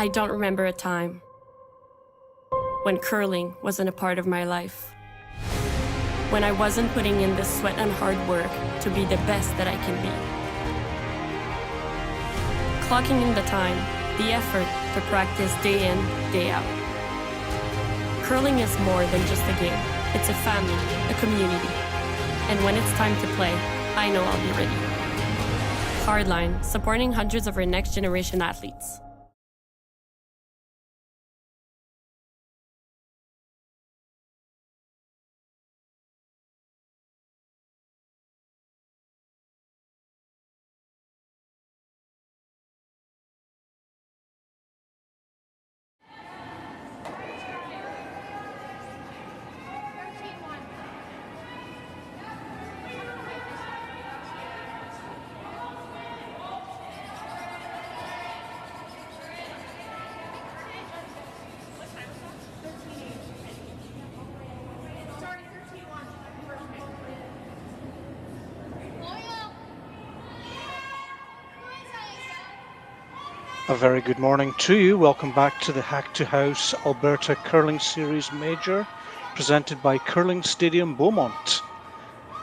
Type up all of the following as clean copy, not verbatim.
I don't remember a time when curling wasn't a part of my life. When I wasn't putting in the sweat and hard work to be the best that I can be. Clocking in the time, the effort to practice day in, day out. Curling is more than just a game. It's a family, a community. And when it's time to play, I know I'll be ready. Hardline, supporting hundreds of our next generation athletes. A very good morning to you. Welcome back to the Hack2House Alberta Curling Series Major, presented by Curling Stadium Beaumont.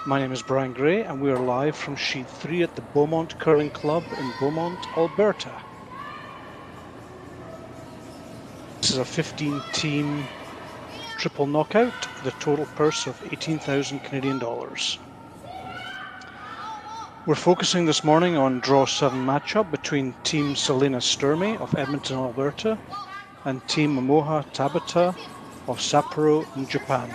My name is Brian Gray, and we are live from Sheet 3 at the Beaumont Curling Club in Beaumont, Alberta. This is a 15-team triple knockout with a total purse of 18,000 Canadian dollars. We're focusing this morning on Draw 7 matchup between Team Selena Sturmay of Edmonton, Alberta, and Team Momoha Tabata of Sapporo in Japan.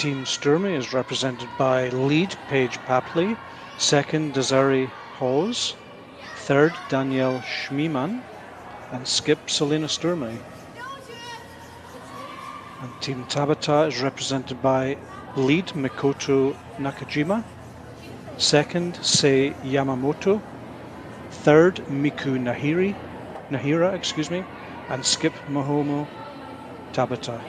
Team Sturmay is represented by lead Paige Papley, second Desiree Hawes, third Danielle Schmiemann, and skip Selena Sturmay. And Team Tabata is represented by lead Mikoto Nakajima, second Sei Yamamoto, third Miku Nahira, and skip Momoha Tabata.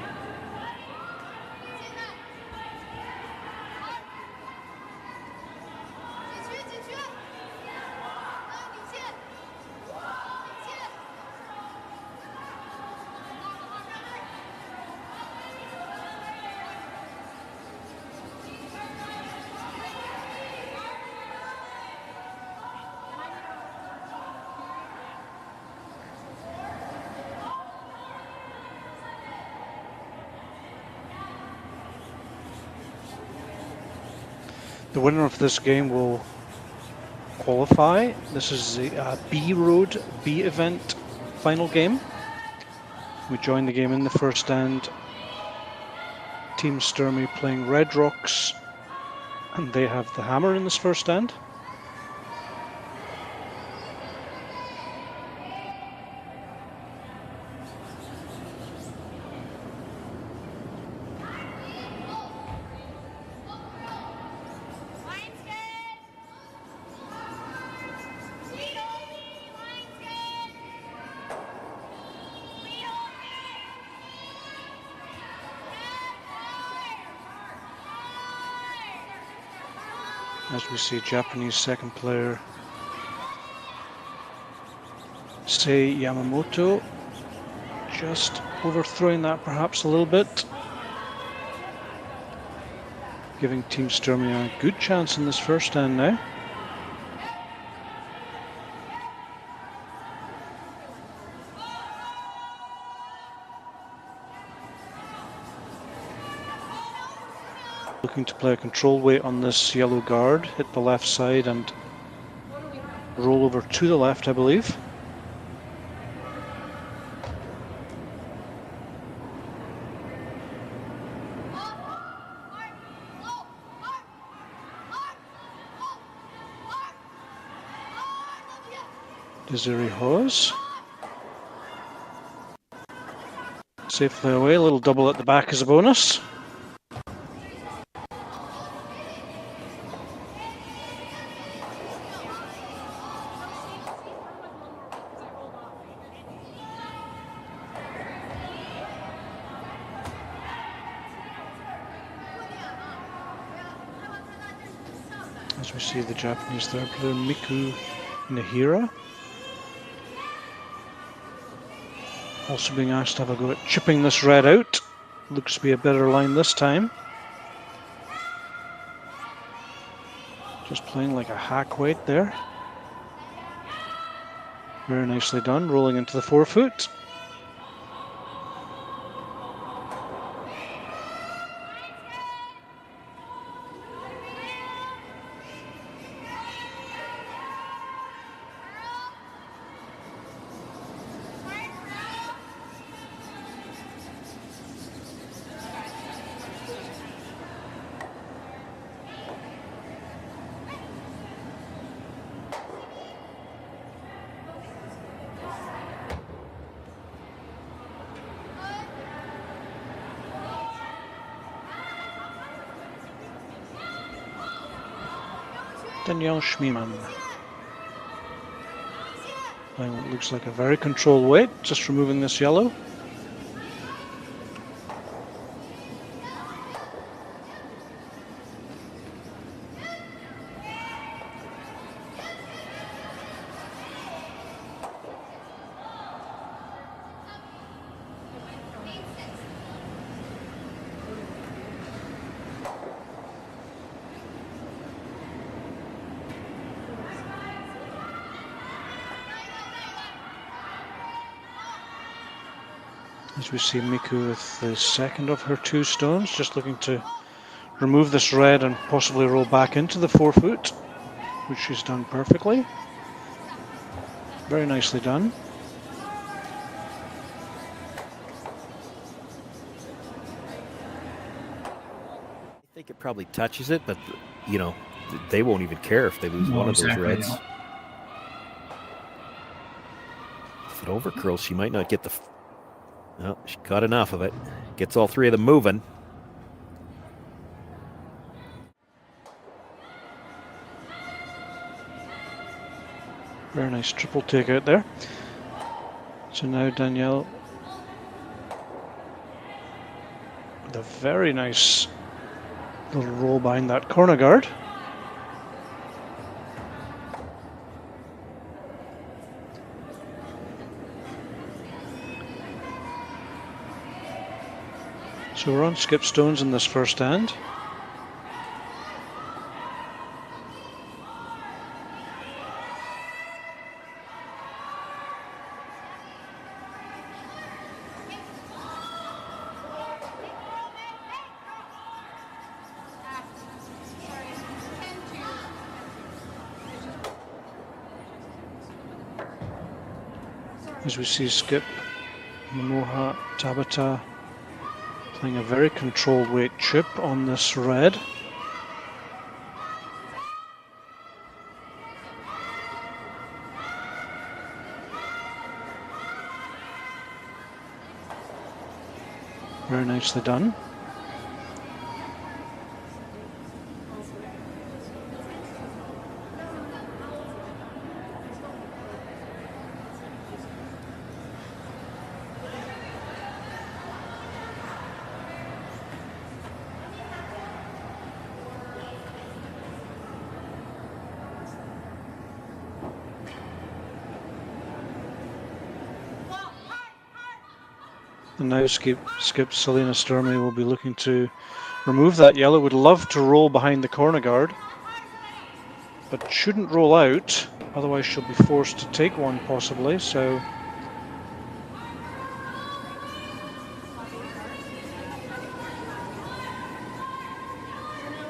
The winner of this game will qualify. This is the B Road B event final game. We join the game in the first end. Team Sturmay playing Red Rocks, and they have the hammer in this first end. As we see Japanese second player Sei Yamamoto just overthrowing that perhaps a little bit, giving Team Sturmay a good chance in this first end now. looking to play a control weight on this yellow guard, hit the left side and roll over to the left, I believe. Desiree Hawes. Safely away, a little double at the back as a bonus. As we see the Japanese third player, Miku Nihira, also being asked to have a go at chipping this red out. Looks to be a better line this time. Just playing like a hack weight there. Very nicely done, rolling into the forefoot. Danielle Schmiemann. Playing what looks like a very controlled weight, just removing this yellow. As we see Miku with the second of her two stones, just looking to remove this red and possibly roll back into the forefoot, which she's done perfectly. Very nicely done. I think it probably touches it, but you know, they won't even care if they lose one of those reds. If it overcurls, she might not get the... No, she got enough of it. Gets all three of them moving. Very nice triple take out there. So now Danielle with a very nice little roll behind that corner guard. So we're on skip stones in this first hand. As we see skip Momoha Tabata playing a very controlled weight chip on this red. Very nicely done. And now skip Selena Sturmay will be looking to remove that yellow. Would love to roll behind the corner guard, but shouldn't roll out, otherwise she'll be forced to take one possibly. So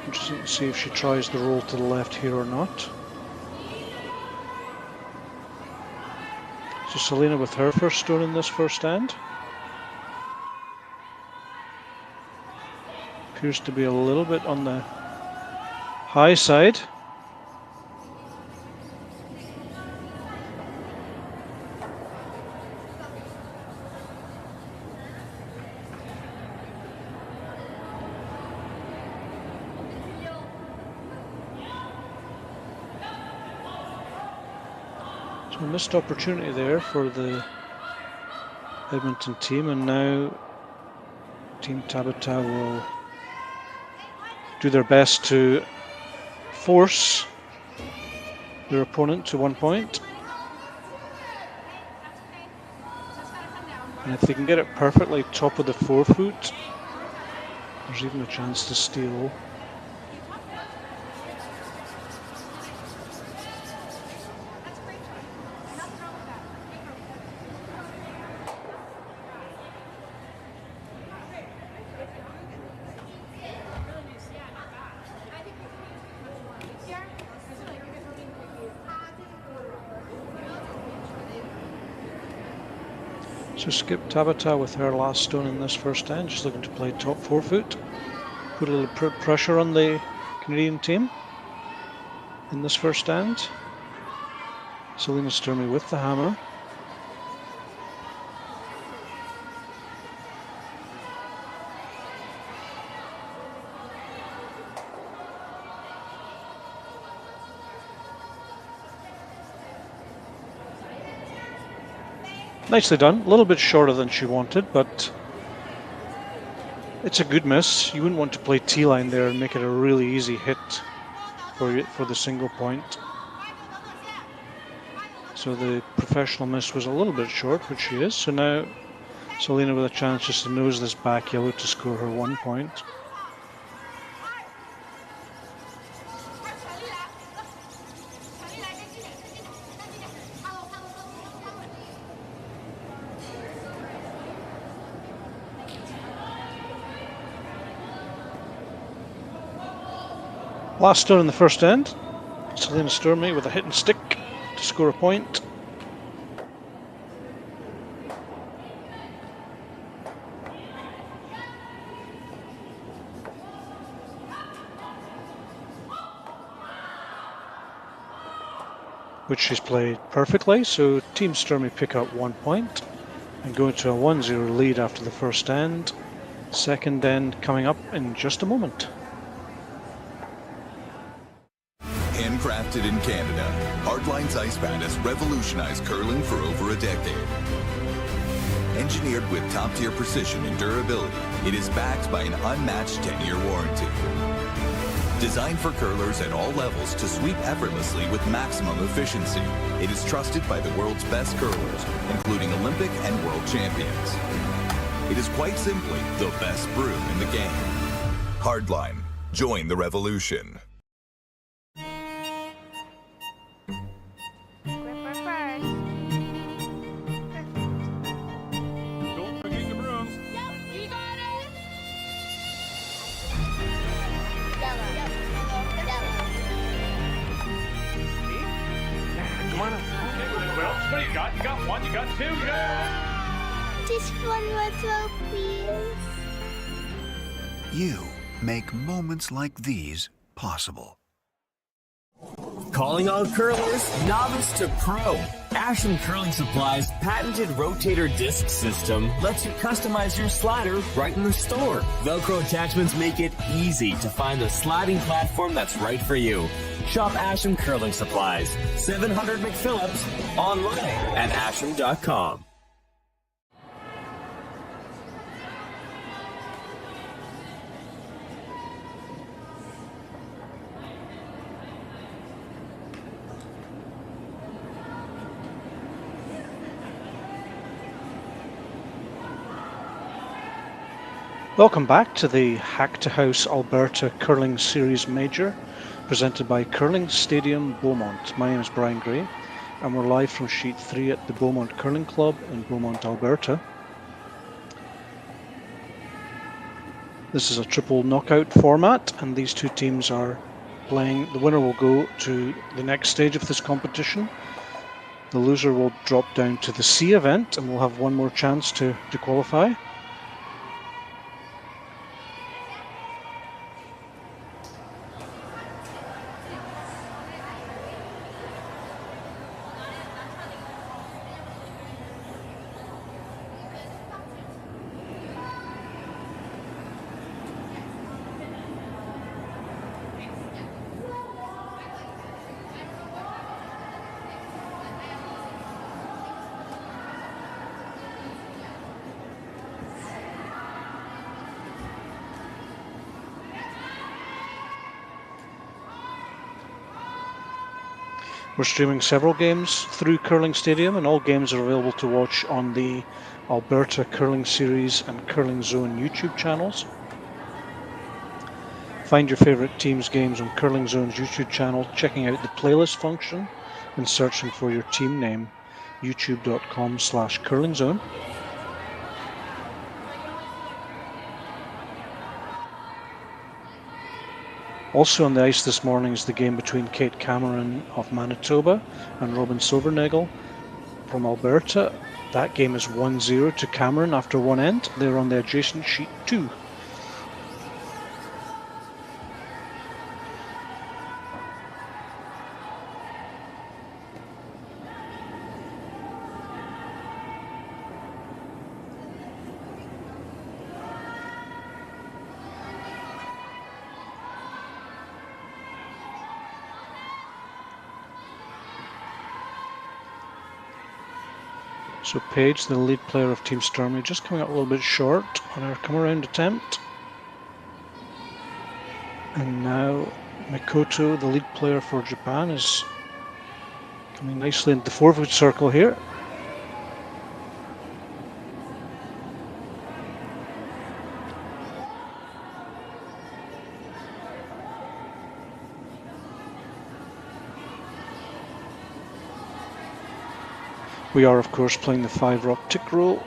Interesting to see if she tries the roll to the left here or not. So Selena with her first stone in this first end. Appears to be a little bit on the high side. So a missed opportunity there for the Edmonton team, and now Team Tabata will do their best to force their opponent to 1 point. And if they can get it perfectly top of the forefoot, there's even a chance to steal. So Skip Tabata with her last stone in this first end, just looking to play top forefoot. Put a little pressure on the Canadian team in this first end. Selena Sturmay with the hammer. Nicely done. A little bit shorter than she wanted, but it's a good miss. You wouldn't want to play T-line there and make it a really easy hit for the single point. So the professional miss was a little bit short, which she is. So now Selena with a chance just to nose this back yellow to score her 1 point. Last stone in the first end, Selena Sturmay with a hit and stick to score a point. Which she's played perfectly, so Team Sturmay pick up 1 point and go into a 1-0 lead after the first end. Second end coming up in just a moment. Handcrafted in Canada, Hardline's Ice Pad has revolutionized curling for over a decade. Engineered with top-tier precision and durability, it is backed by an unmatched 10-year warranty. Designed for curlers at all levels to sweep effortlessly with maximum efficiency, it is trusted by the world's best curlers, including Olympic and world champions. It is quite simply the best brew in the game. Hardline, join the revolution. What you got? You got one, you got two, you got... Just one more throw, please. You make moments like these possible. Calling all curlers, novice to pro. Ashland Curling Supply's patented rotator disc system lets you customize your slider right in the store. Velcro attachments make it easy to find the sliding platform that's right for you. Shop Ashland Curling Supplies, 700 McPhillips, online at ashland.com. Welcome back to the Hack2House Alberta Curling Series Major, presented by Curling Stadium Beaumont. My name is Brian Gray, and we're live from Sheet 3 at the Beaumont Curling Club in Beaumont, Alberta. This is a triple knockout format, and these two teams are playing. The winner will go to the next stage of this competition. The loser will drop down to the C event, and will have one more chance to qualify. We're streaming several games through Curling Stadium, and all games are available to watch on the Alberta Curling Series and Curling Zone YouTube channels. Find your favourite team's games on Curling Zone's YouTube channel, checking out the playlist function and searching for your team name, youtube.com/curlingzone. Also on the ice this morning is the game between Kate Cameron of Manitoba and Robin Silvernagel from Alberta. That game is 1-0 to Cameron after one end. They're on the adjacent sheet 2. So Paige, the lead player of Team Sturmay, just coming up a little bit short on her come-around attempt. And now Mikoto, the lead player for Japan, is coming nicely into the forward circle here. We are, of course, playing the 5-rock tick roll.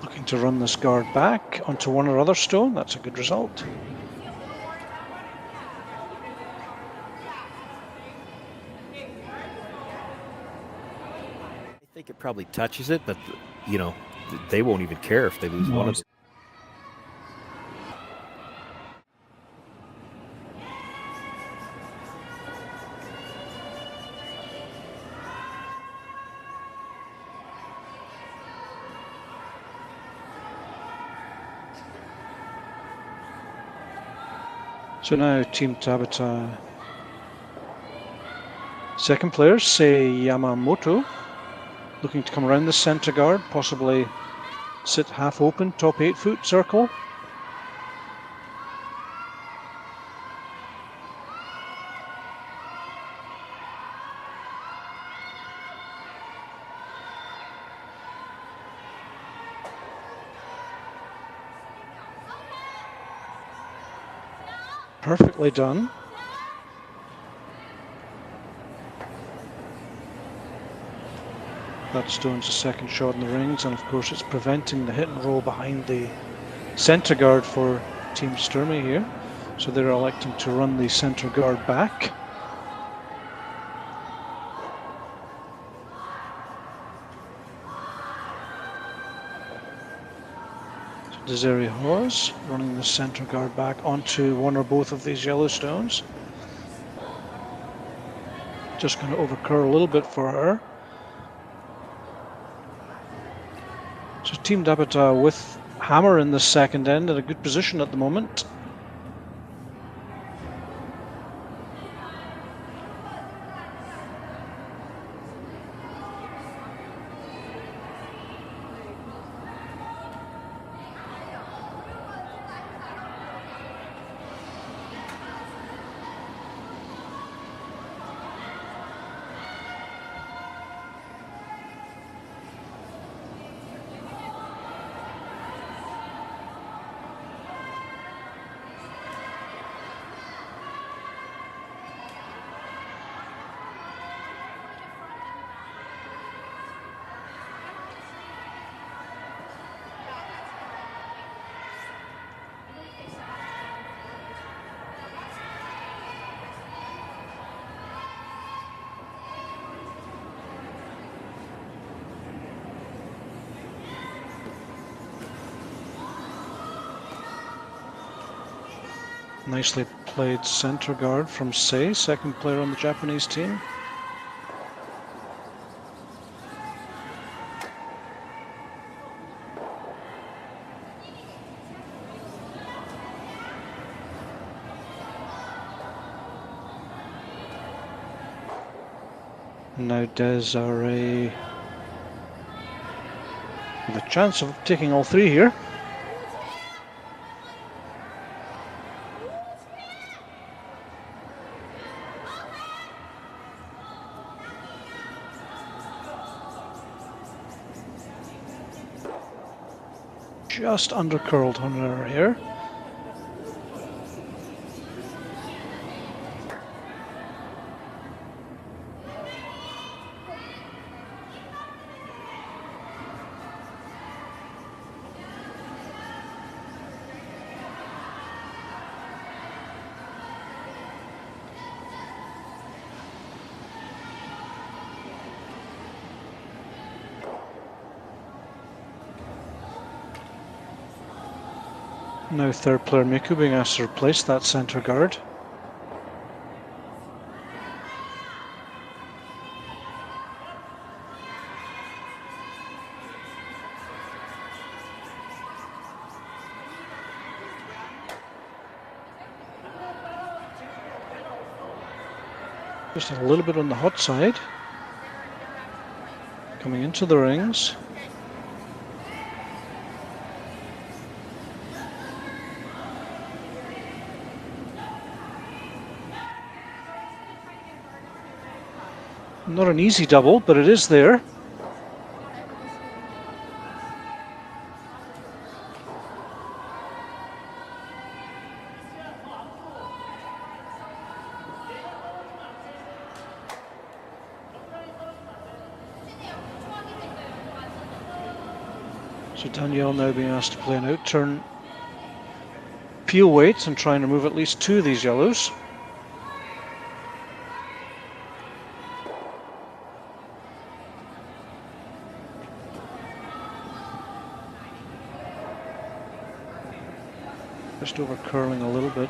Looking to run this guard back onto one or other stone. That's a good result. I think it probably touches it, but, you know, they won't even care if they lose one of them. So now Team Tabata. Second player, Sei Yamamoto, looking to come around the centre guard, possibly sit half open, top 8-foot circle. Perfectly done. That stone's a second shot in the rings, and of course it's preventing the hit and roll behind the centre guard for Team Sturmay here. So they're electing to run the centre guard back. So Desiree Hawes running the centre guard back onto one or both of these yellow stones. Just going to overcurl a little bit for her. So Team Tabata with Hammer in the second end at a good position at the moment. Nicely played center guard from Sei, second player on the Japanese team. Now Desiree with a chance of taking all three here. Just undercurled on her hair. Now third player Miku being asked to replace that centre guard. Just a little bit on the hot side. Coming into the rings. Not an easy double, but it is there. So Danielle now being asked to play an out-turn peel weight and try and remove at least two of these yellows. Just over curling a little bit.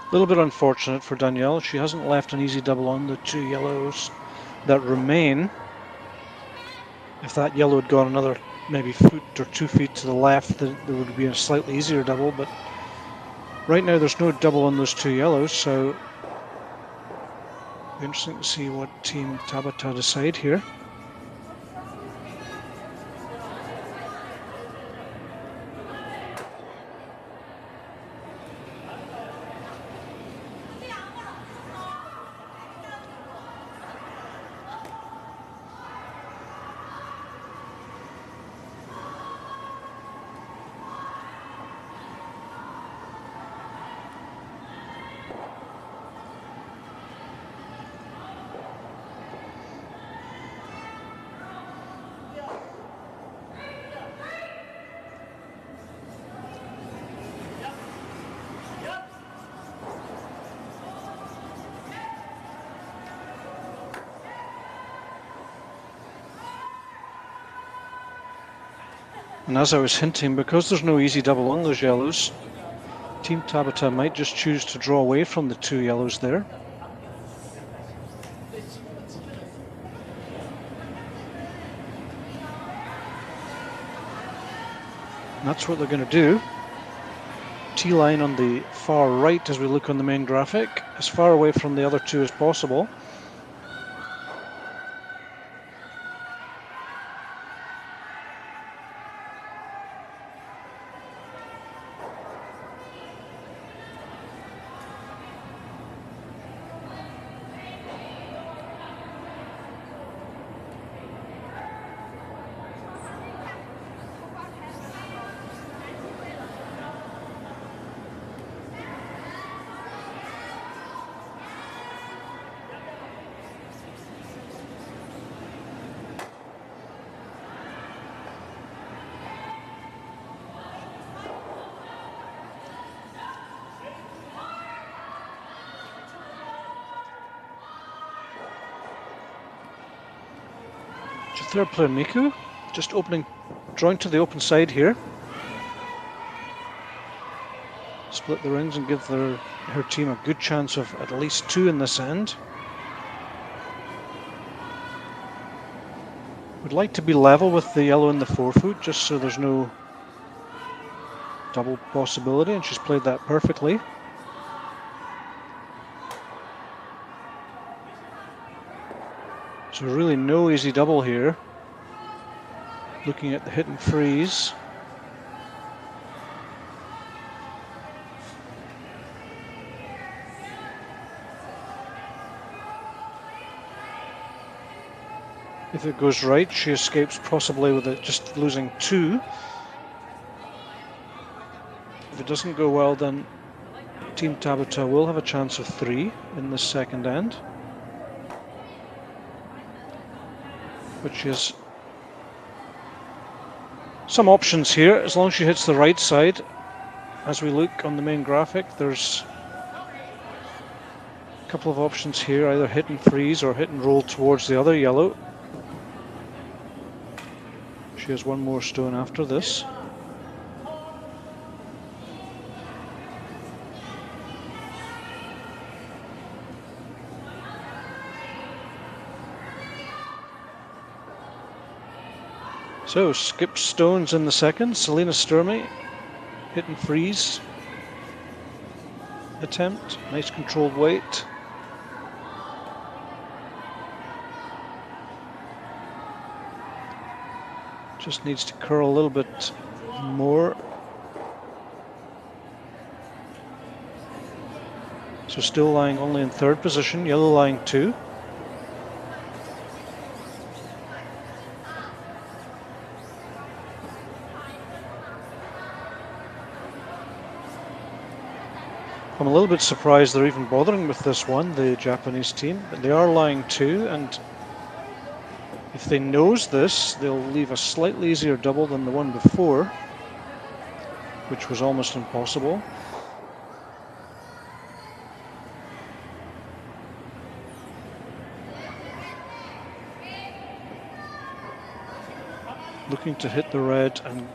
A little bit unfortunate for Danielle. She hasn't left an easy double on the two yellows that remain. If that yellow had gone another maybe foot or 2 feet to the left, there would be a slightly easier double, but right now there's no double on those two yellows, so interesting to see what Team Tabata decide here. And as I was hinting, because there's no easy double on those yellows, Team Tabata might just choose to draw away from the two yellows there. And that's what they're going to do. T-line on the far right as we look on the main graphic, as far away from the other two as possible. third player Miku, just drawing to the open side here. Split the rings and give her team a good chance of at least 2 in this end. Would like to be level with the yellow in the forefoot, just so there's no double possibility, and she's played that perfectly. So really no easy double here. Looking at the hit and freeze. If it goes right, she escapes possibly with it just losing 2. If it doesn't go well, then Team Tabata will have a chance of 3 in this second end. But she has some options here, as long as she hits the right side. As we look on the main graphic, there's a couple of options here, either hit and freeze or hit and roll towards the other yellow. She has one more stone after this. So, skip stones in the second. Selena Sturmay, hit and freeze attempt. Nice controlled weight. Just needs to curl a little bit more. So still lying only in third position, yellow lying 2. I'm a little bit surprised they're even bothering with this one, the Japanese team, but they are lying 2, and if they nose this, they'll leave a slightly easier double than the one before, which was almost impossible. Looking to hit the red and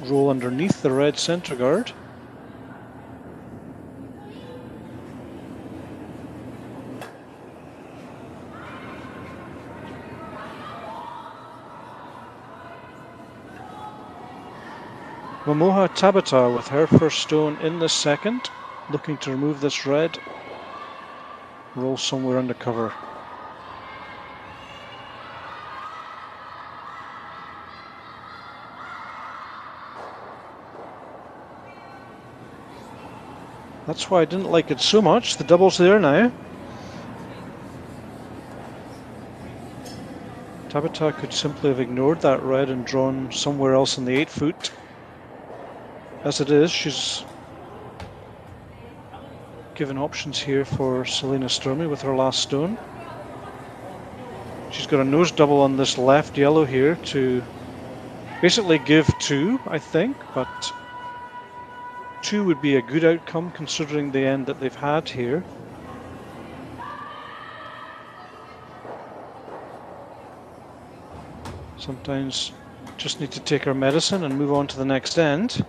roll underneath the red center guard. Momoha Tabata with her first stone in the second, looking to remove this red, roll somewhere under cover. That's why I didn't like it so much. The double's there now. Tabata could simply have ignored that red and drawn somewhere else in the 8 foot. As it is, she's given options here for Selena Sturmay with her last stone. She's got a nose double on this left yellow here to basically give 2, I think, but 2 would be a good outcome considering the end that they've had here. Sometimes just need to take our medicine and move on to the next end.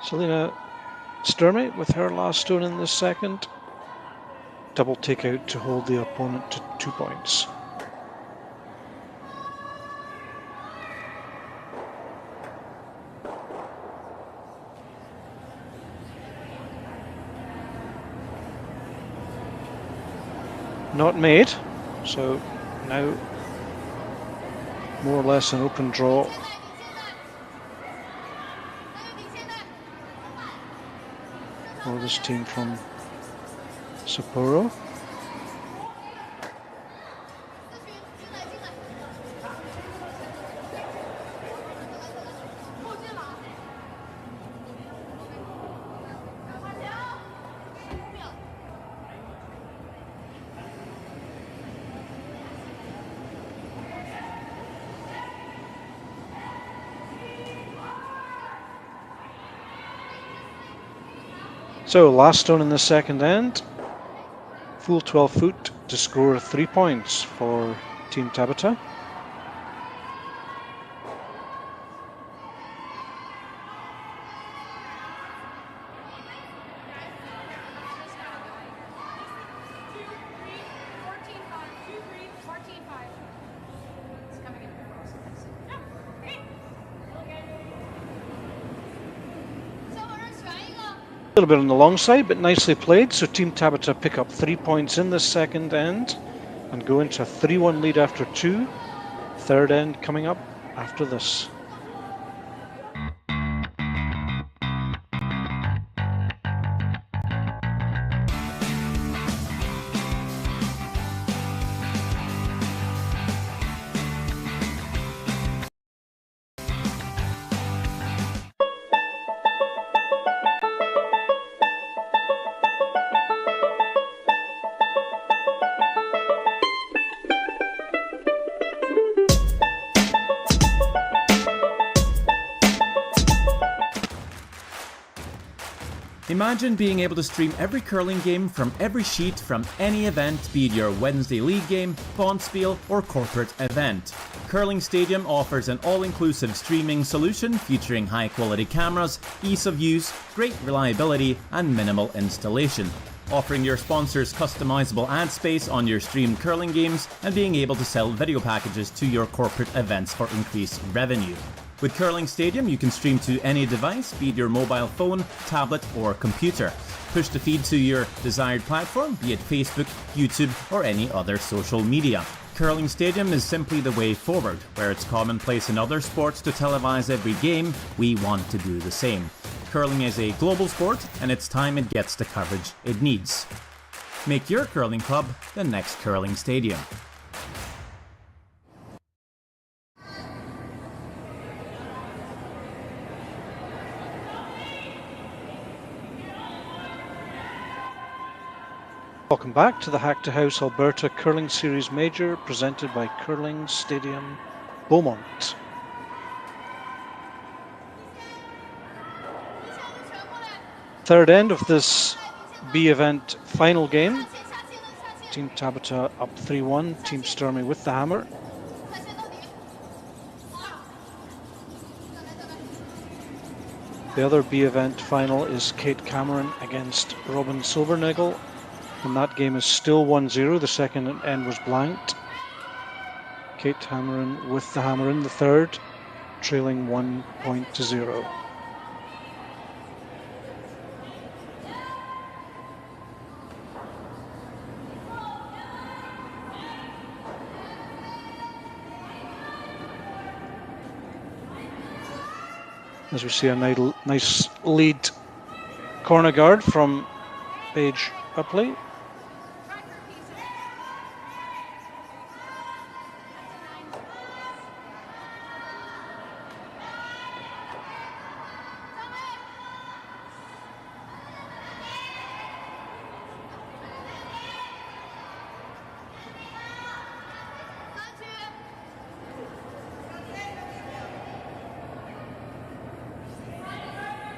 Selena Sturmay with her last stone in the second. Double takeout to hold the opponent to 2 points. Not made, so now more or less an open draw. for this team from Sapporo. So last stone in the second end, full 12 foot to score 3 points for Team Tabata. A little bit on the long side, but nicely played. So Team Tabata pick up 3 points in the second end and go into a 3-1 lead after 2. Third end coming up after this. Imagine being able to stream every curling game from every sheet from any event, be it your Wednesday league game, bonspiel, or corporate event. Curling Stadium offers an all-inclusive streaming solution featuring high-quality cameras, ease of use, great reliability, and minimal installation. Offering your sponsors customizable ad space on your streamed curling games and being able to sell video packages to your corporate events for increased revenue. With Curling Stadium, you can stream to any device, be it your mobile phone, tablet, or computer. Push the feed to your desired platform, be it Facebook, YouTube, or any other social media. Curling Stadium is simply the way forward. Where it's commonplace in other sports to televise every game, we want to do the same. Curling is a global sport, and it's time it gets the coverage it needs. Make your curling club the next Curling Stadium. Welcome back to the Hack2House Alberta Curling Series Major, presented by Curling Stadium Beaumont. Third end of this B event final game. Team Tabata up 3-1, Team Sturmay with the hammer. The other B event final is Kate Cameron against Robin Silvernagel. And that game is still 1-0. The second end was blanked. Kate Cameron with the hammer in the third, trailing 1-0. As we see a nice lead corner guard from Paige Upley.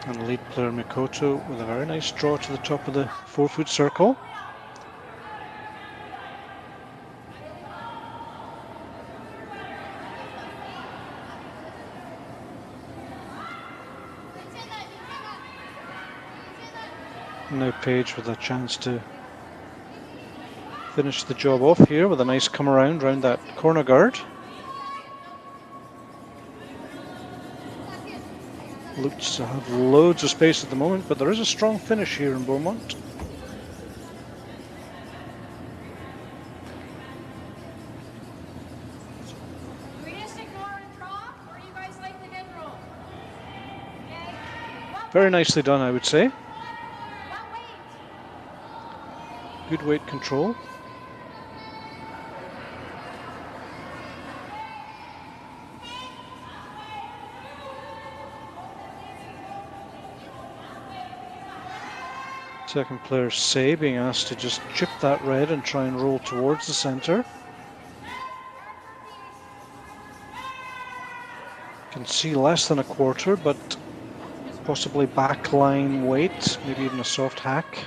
And lead player Mikoto with a very nice draw to the top of the 4-foot circle. Now Paige with a chance to finish the job off here with a nice come around that corner guard. Looks to have loads of space at the moment, but there is a strong finish here in Beaumont. Very nicely done, I would say. Good weight control. Second player Say being asked to just chip that red and try and roll towards the center. Can see less than a quarter, but possibly backline weight, maybe even a soft hack.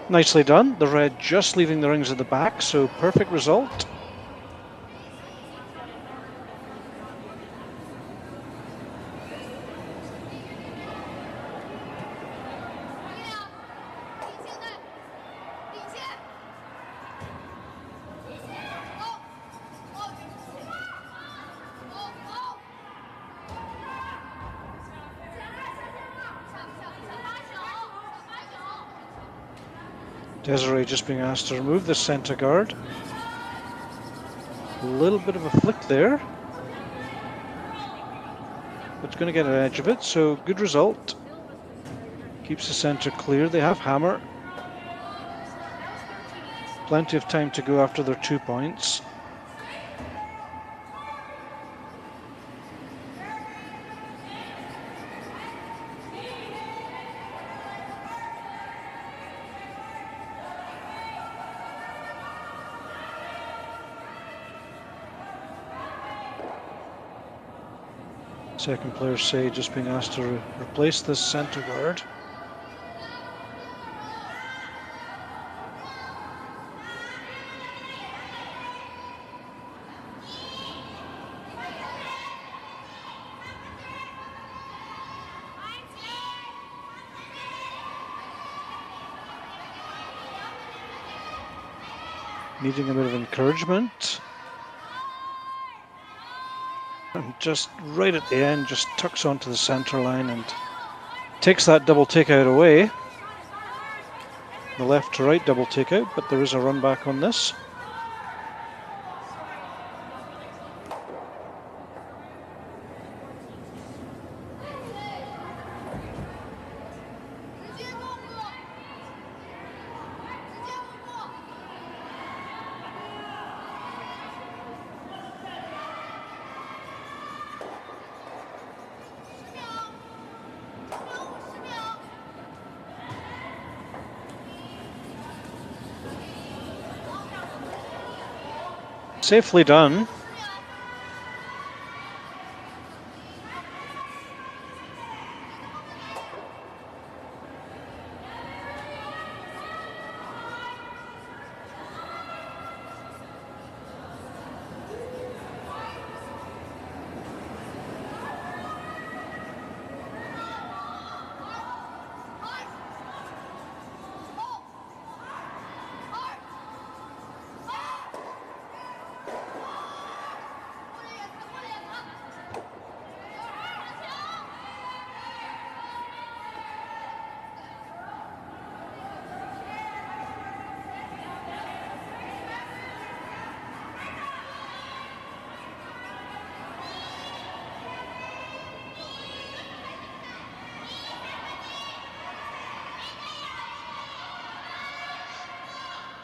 Nicely done. The red just leaving the rings at the back, so perfect result. Desiree just being asked to remove the center guard. A little bit of a flick there. It's going to get an edge of it, so good result. Keeps the center clear. They have hammer. Plenty of time to go after their 2 points. Second player Say just being asked to replace this center guard. Needing a bit of encouragement. And just right at the end, just tucks onto the center line and takes that double takeout away. The left to right double takeout, but there is a run back on this. Safely done.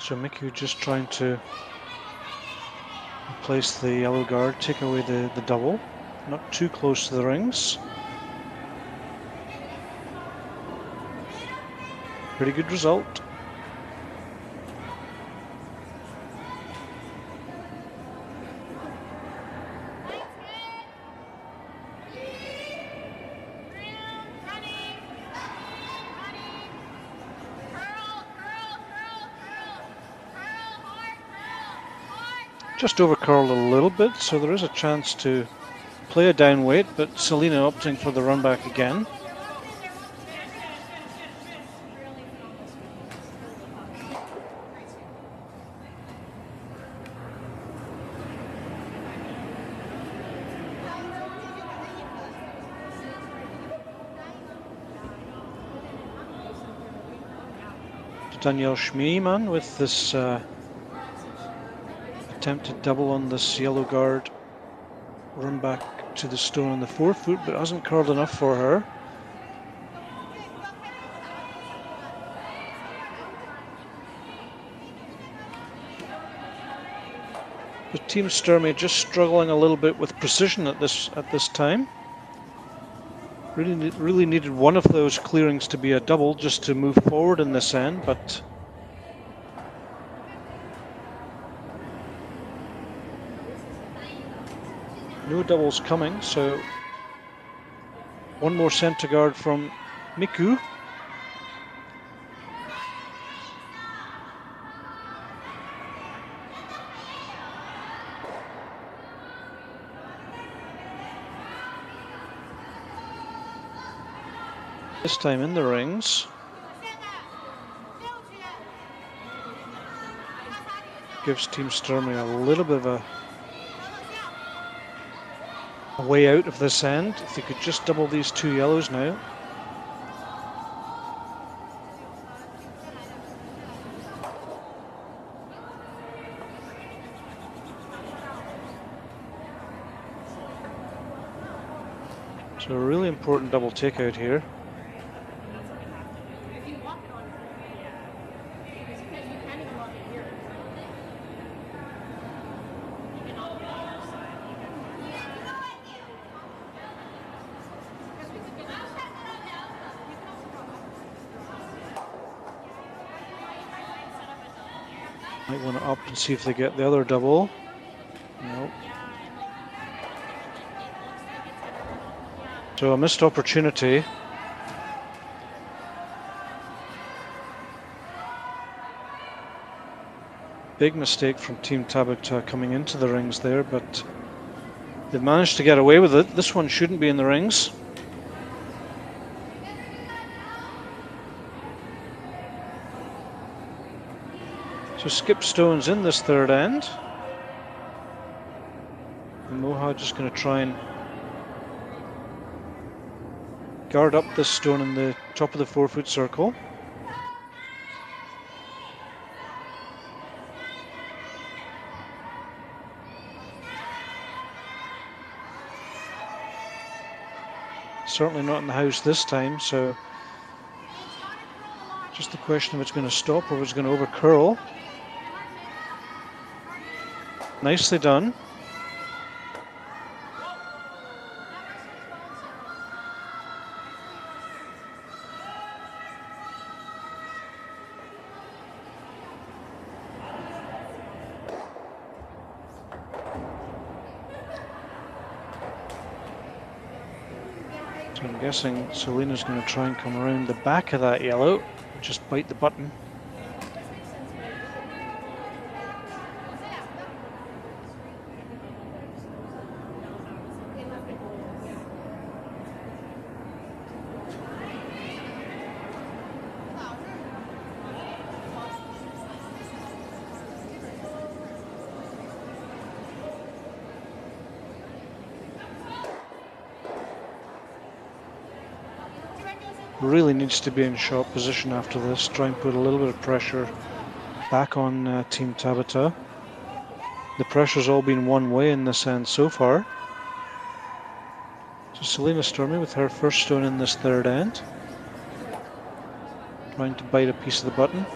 So Miku just trying to replace the yellow guard, take away the double, not too close to the rings. Pretty good result. Just over curled a little bit, so there is a chance to play a down weight, but Selena opting for the run back again. Danielle Schmeeman with this attempted double on this yellow guard. Run back to the stone on the 4-foot, but hasn't curled enough for her. The Team Sturmay just struggling a little bit with precision at this time. Really needed one of those clearings to be a double just to move forward in this end, but no doubles coming, so one more center guard from Miku. This time in the rings. Gives Team Sturmay a little bit of a way out of this end. If they could just double these 2 yellows now. So a really important double takeout here. Might want to up and see if they get the other double. Nope. So a missed opportunity. Big mistake from Team Tabata coming into the rings there, but they've managed to get away with it. This one shouldn't be in the rings. So skip stones in this third end. And Momoha just going to try and guard up this stone in the top of the 4-foot circle. Certainly not in the house this time, so just the question of it's going to stop or if it's going to over curl. Nicely done. So I'm guessing Selena's going to try and come around the back of that yellow and just bite the button. Really needs to be in shot position after this, try and put a little bit of pressure back on Team Tabata. The pressure's all been one way in this end so far. So Selena Sturmay with her first stone in this third end, trying to bite a piece of the button.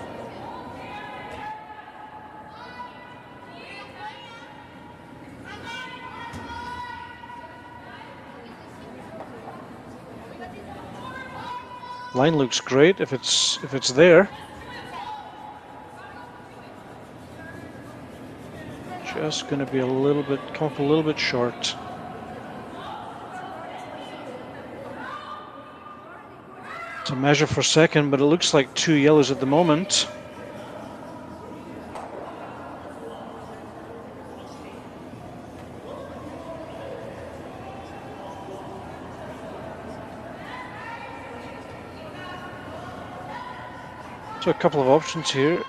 Line looks great if it's there. Just going to be come up a little bit short. It's a measure for second, but it looks like 2 yellows at the moment. So a couple of options here.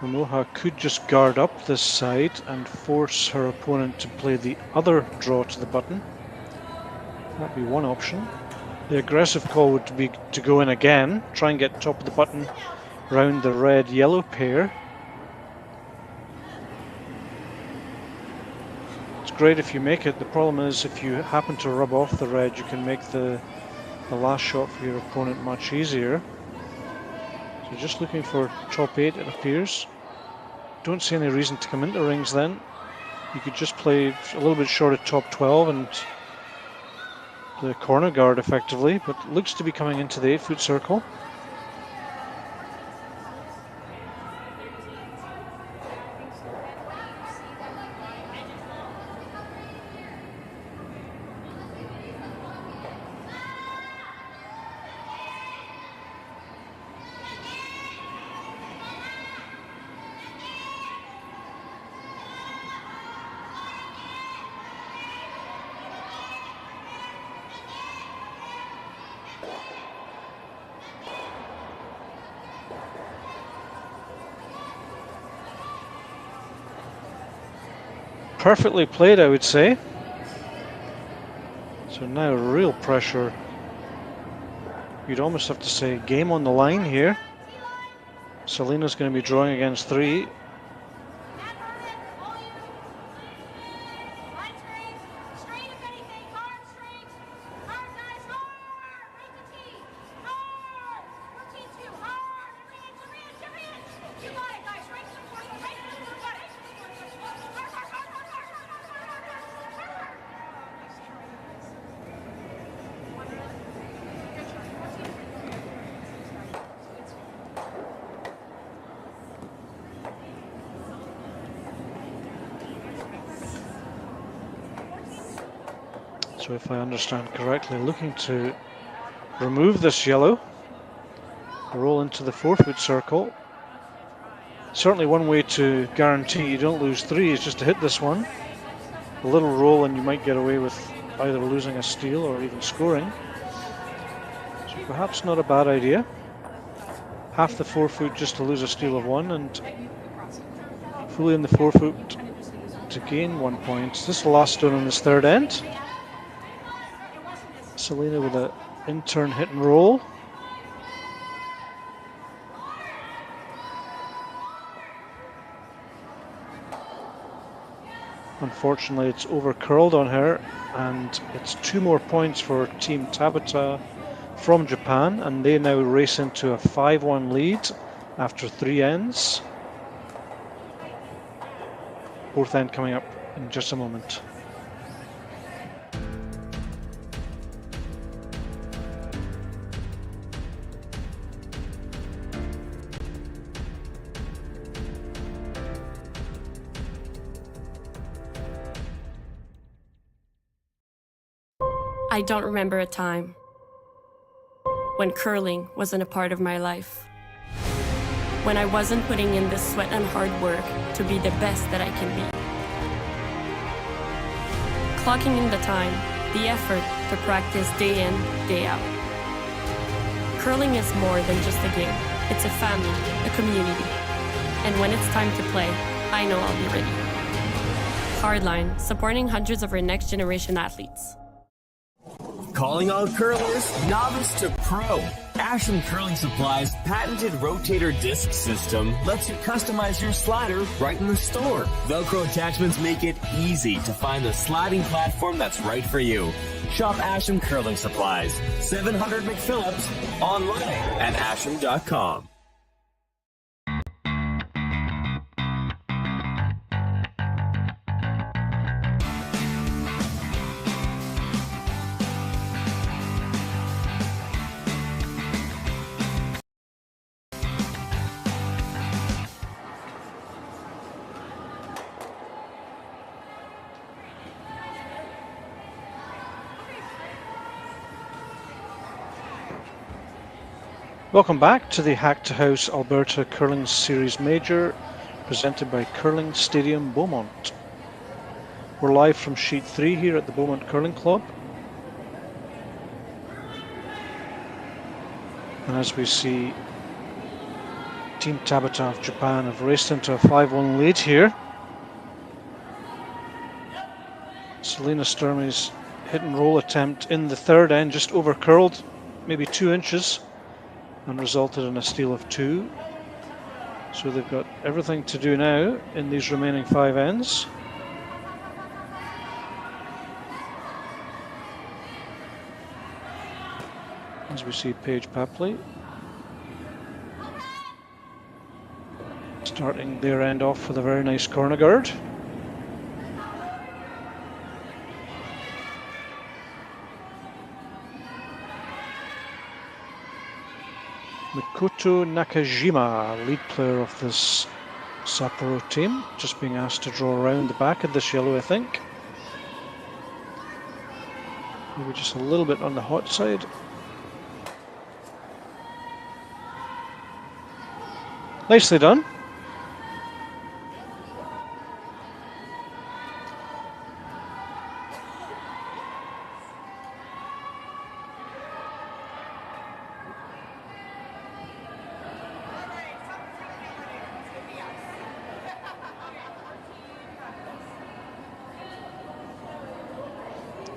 Momoha could just guard up this side and force her opponent to play the other draw to the button. That'd be one option. The aggressive call would be to go in again, try and get top of the button round the red-yellow pair. It's great if you make it. The problem is if you happen to rub off the red, you can make the last shot for your opponent much easier. So just looking for top 8, it appears. Don't see any reason to come into rings then. You could just play a little bit short of top 12 and the corner guard effectively, but it looks to be coming into the 8-foot circle. Perfectly played, I would say. So now real pressure. You'd almost have to say game on the line here. Selena's going to be drawing against 3. So if I understand correctly, looking to remove this yellow, roll into the 4-foot circle. Certainly one way to guarantee you don't lose 3 is just to hit this one. A little roll and you might get away with either losing a steal or even scoring. So perhaps not a bad idea. Half the 4-foot just to lose a steal of 1 and fully in the 4-foot to gain 1 point. This is the last stone on this third end. Selena with an in-turn hit and roll. Unfortunately, it's over curled on her, and it's 2 more points for Team Tabata from Japan, and they now race into a 5-1 lead after 3 ends. 4th end coming up in just a moment. I don't remember a time when curling wasn't a part of my life. When I wasn't putting in the sweat and hard work to be the best that I can be. Clocking in the time, the effort to practice day in, day out. Curling is more than just a game. It's a family, a community. And when it's time to play, I know I'll be ready. Hardline, supporting hundreds of our next generation athletes. Calling all curlers, novice to pro. Ashland Curling Supply's patented rotator disc system lets you customize your slider right in the store. Velcro attachments make it easy to find the sliding platform that's right for you. Shop Ashland Curling Supplies, 700 McPhillips, online at ashland.com. Welcome back to the Hack2House Alberta Curling Series Major, presented by Curling Stadium Beaumont. We're live from Sheet 3 here at the Beaumont Curling Club. And as we see, Team Tabata of Japan have raced into a 5-1 lead here. Selena Sturmay hit and roll attempt in the third end, just over curled maybe 2 inches and resulted in a steal of 2. So they've got everything to do now in these remaining 5 ends. As we see Paige Papley starting their end off with a very nice corner guard. Mikoto Nakajima, lead player of this Sapporo team, just being asked to draw around the back of this yellow, I think. Maybe just a little bit on the hot side. Nicely done.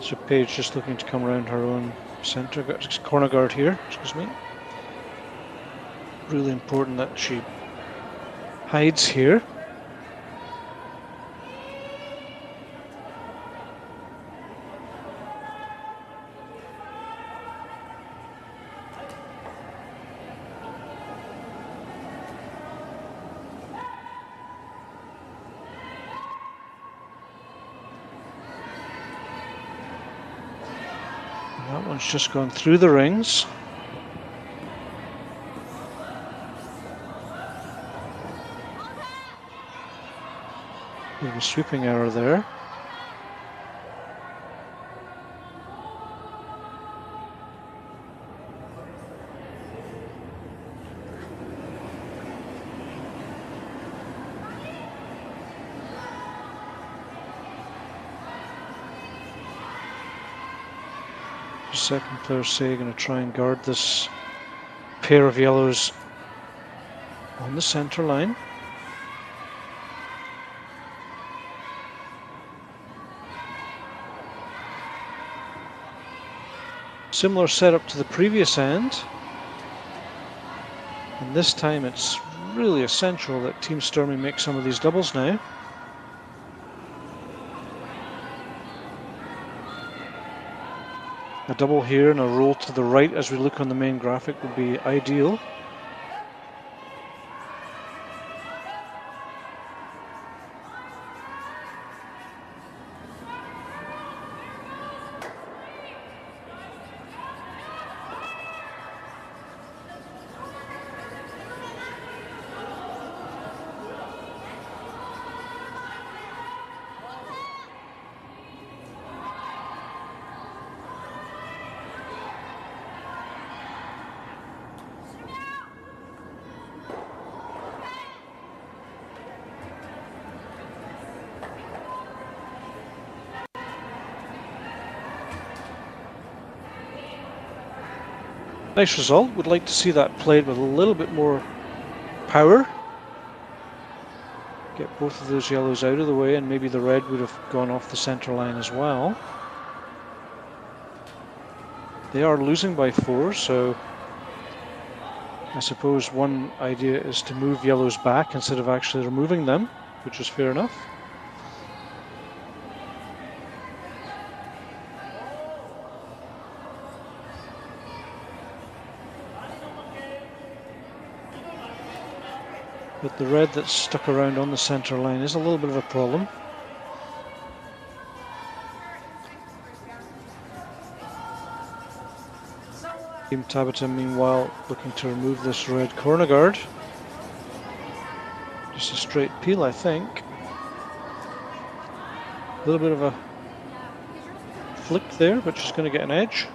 So Paige just looking to come around her own centre corner guard here, excuse me. Really important that she hides here. That one's just gone through the rings. Bit of a sweeping error there. The second player say going to try and guard this pair of yellows on the centre line. Similar setup to the previous end, and this time it's really essential that Team Sturmay make some of these doubles now. A double here and a roll to the right as we look on the main graphic would be ideal. Nice result. Would like to see that played with a little bit more power. Get both of those yellows out of the way, and maybe the red would have gone off the centre line as well. They are losing by 4, so I suppose one idea is to move yellows back instead of actually removing them, which is fair enough. But the red that's stuck around on the centre line is a little bit of a problem. Team Tabata, meanwhile, looking to remove this red corner guard. Just a straight peel, I think. A little bit of a flick there, but she's going to get an edge.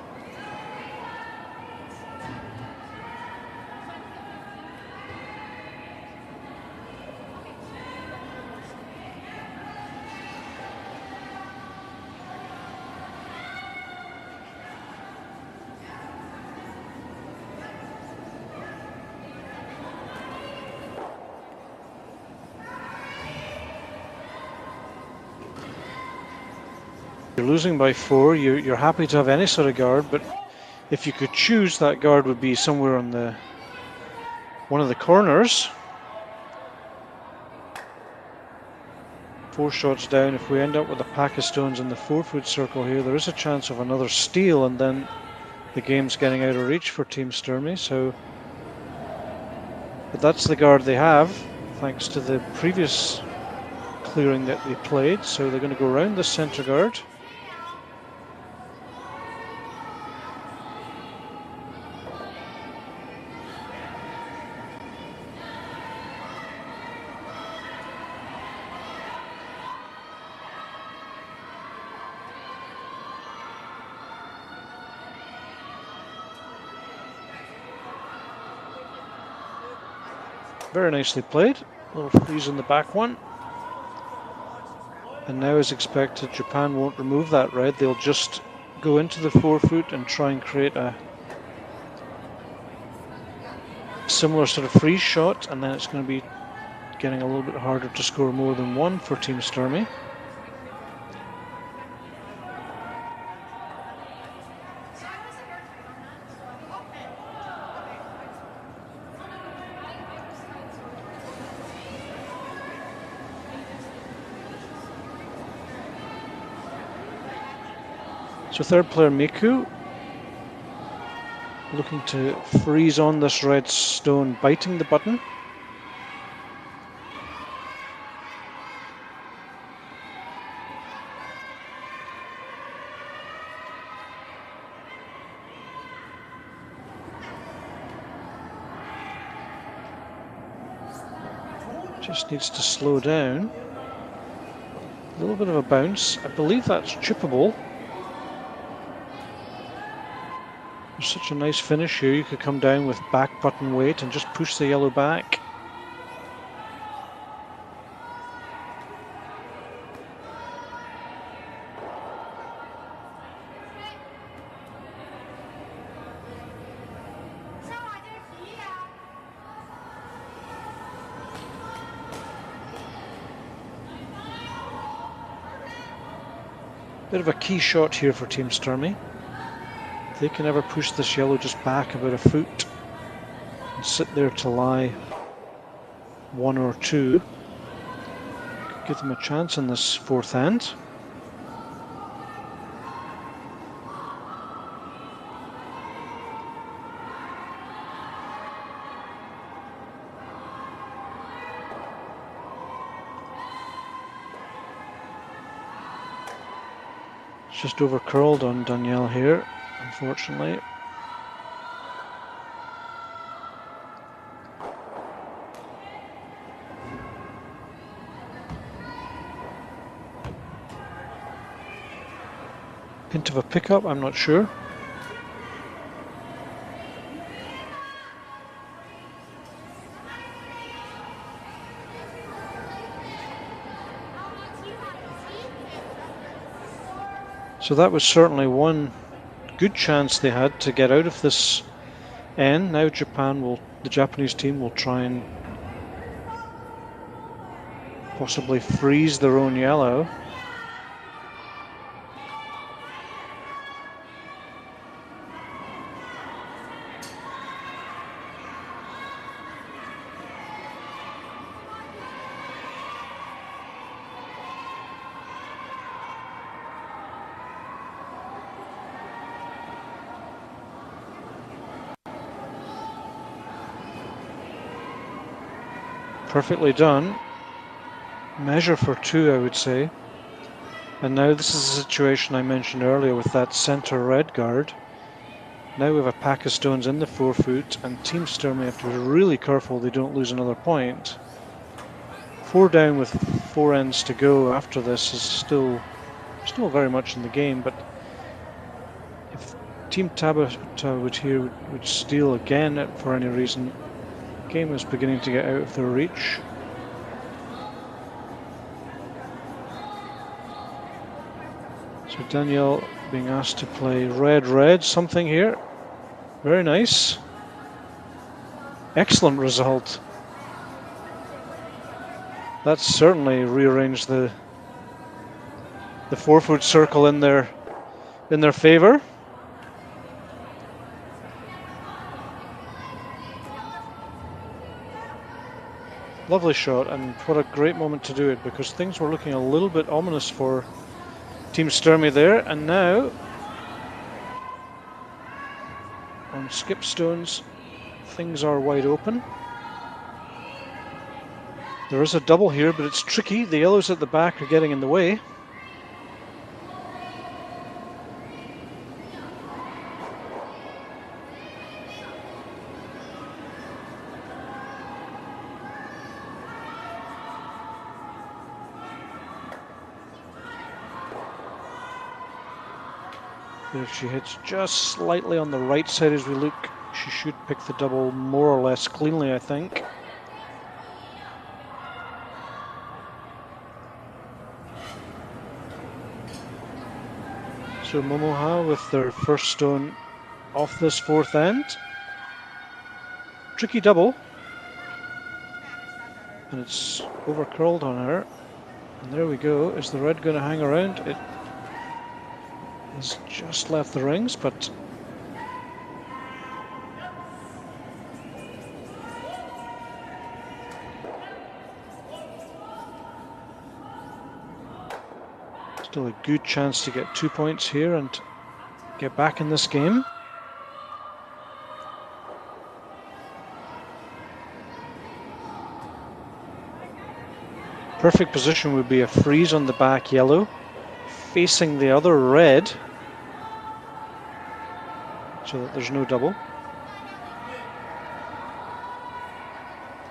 You're losing by 4. You're happy to have any sort of guard, but if you could choose, that guard would be somewhere on the one of the corners. 4 shots down. If we end up with a pack of stones in the 4-foot circle here, there is a chance of another steal, and then the game's getting out of reach for Team Sturmay. So, but that's the guard they have, thanks to the previous clearing that they played. So they're going to go around the centre guard. Very nicely played. A little freeze in the back one. And now, as expected, Japan won't remove that red. They'll just go into the 4-foot and try and create a similar sort of freeze shot, and then it's going to be getting a little bit harder to score more than 1 for Team Sturmay. So third player Miku looking to freeze on this red stone, biting the button. Just needs to slow down. A little bit of a bounce. I believe that's chippable. There's such a nice finish here. You could come down with back button weight and just push the yellow back. Bit of a key shot here for Team Sturmay. They can ever push this yellow just back about a foot and sit there to lie 1 or 2. Could give them a chance in this 4th hand. It's just over curled on Danielle here, unfortunately. Hint of a pickup, I'm not sure. So that was certainly one good chance they had to get out of this end. Now the Japanese team will try and possibly freeze their own yellow. Perfectly done. Measure for 2, I would say. And now this is the situation I mentioned earlier with that center red guard. Now we have a pack of stones in the 4-foot, and Team Sturmay have to be really careful they don't lose another point. 4 down with 4 ends to go after this is still very much in the game, but if Team Tabata would steal again for any reason, the game is beginning to get out of their reach. So Danielle being asked to play red, something here. Very nice. Excellent result. That's certainly rearranged the the 4-foot circle in their favor. Lovely shot, and what a great moment to do it, because things were looking a little bit ominous for Team Sturmay there, and now on skip stones things are wide open. There is a double here, but it's tricky. The yellows at the back are getting in the way. If she hits just slightly on the right side as we look, she should pick the double more or less cleanly, I think. So Momoha with their first stone off this 4th end. Tricky double. And it's over curled on her. And there we go. Is the red going to hang around? It has just left the rings, but still a good chance to get 2 points here and get back in this game. Perfect position would be a freeze on the back yellow, facing the other red, so that there's no double.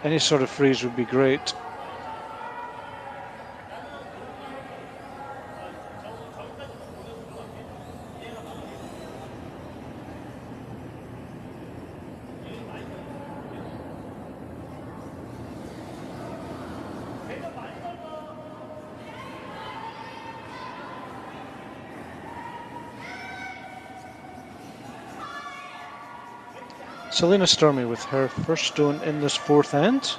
Any sort of freeze would be great. Selena Sturmay with her first stone in this 4th end.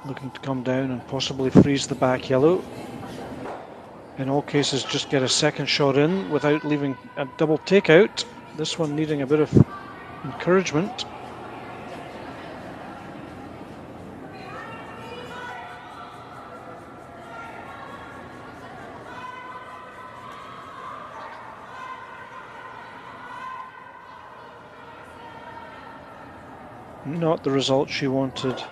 Looking to come down and possibly freeze the back yellow. In all cases, just get a second shot in without leaving a double takeout. This one needing a bit of encouragement. Not the result she wanted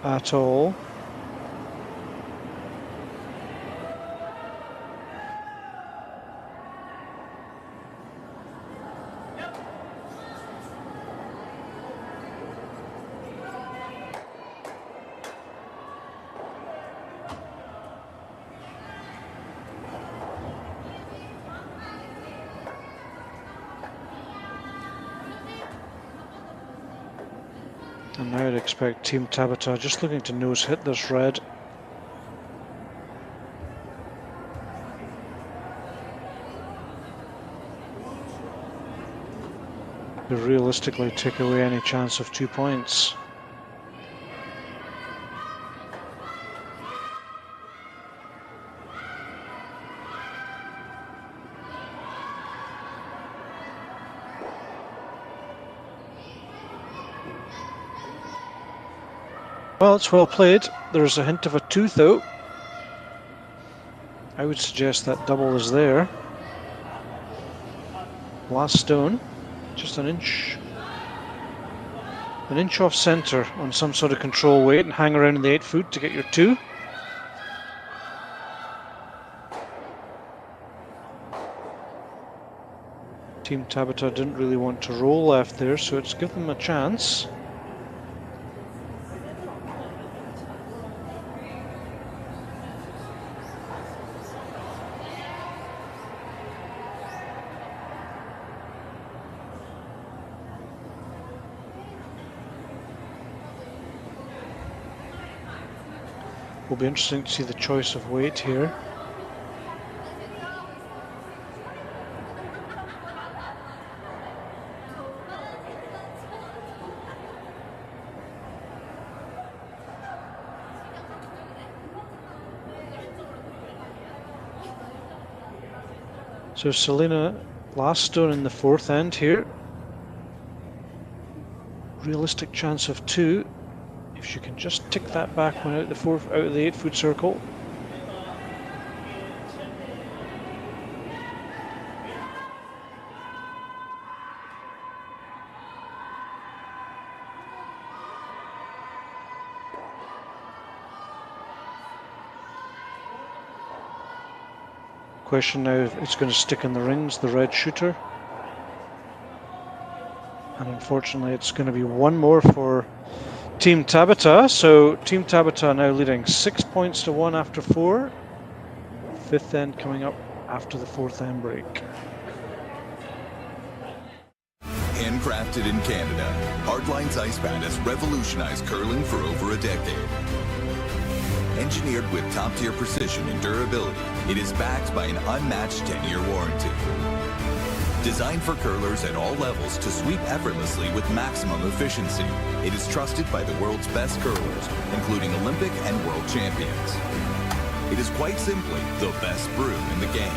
at all. And now I'd expect Team Tabata just looking to nose hit this red. To realistically take away any chance of 2 points. Well, it's well played. There's a hint of a tooth though. I would suggest that double is there. Last stone, just an inch off center on some sort of control weight, and hang around in the 8 foot to get your 2. Team Tabata didn't really want to roll left there, so it's given them a chance. Will be interesting to see the choice of weight here. So Selena, last stone in the fourth end here. Realistic chance of 2. If she can just tick that back one out of the 8-foot circle. Question now if it's going to stick in the rings, the red shooter. And unfortunately it's going to be one more for Team Tabata. So Team Tabata now leading 6 points to 1 after 4. Fifth end coming up after the fourth end break. Handcrafted in Canada, Hardlines Ice Pad has revolutionized curling for over a decade. Engineered with top-tier precision and durability, it is backed by an unmatched 10-year warranty. Designed for curlers at all levels to sweep effortlessly with maximum efficiency, it is trusted by the world's best curlers, including Olympic and world champions. It is quite simply the best brew in the game.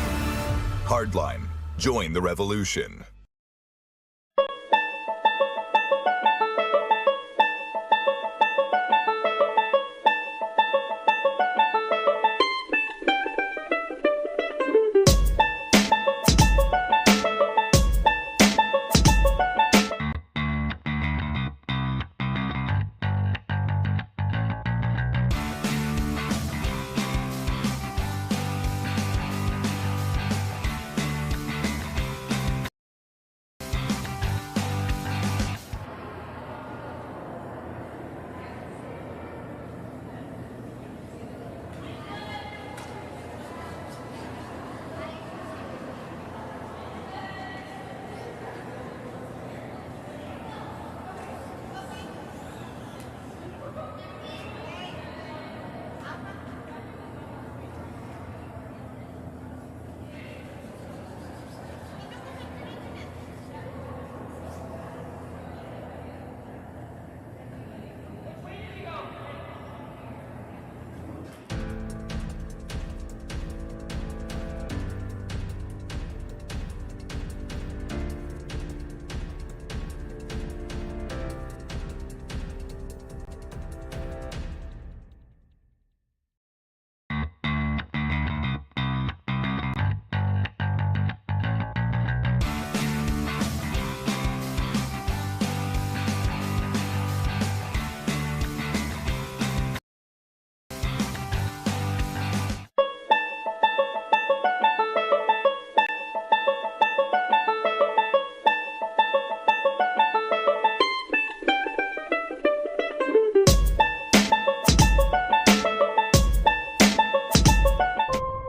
Hardline, join the revolution.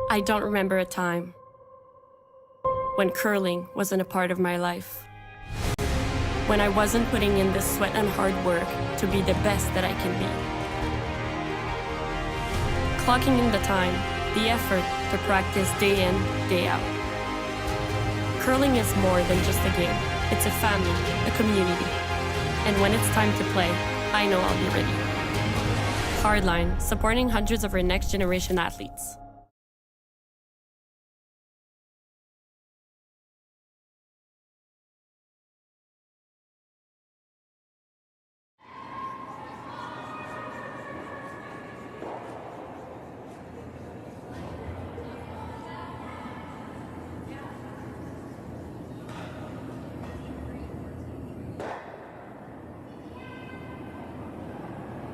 I don't remember a time when curling wasn't a part of my life. When I wasn't putting in the sweat and hard work to be the best that I can be. Clocking in the time, the effort to practice day in, day out. Curling is more than just a game. It's a family, a community. And when it's time to play, I know I'll be ready. Hardline, supporting hundreds of our next generation athletes.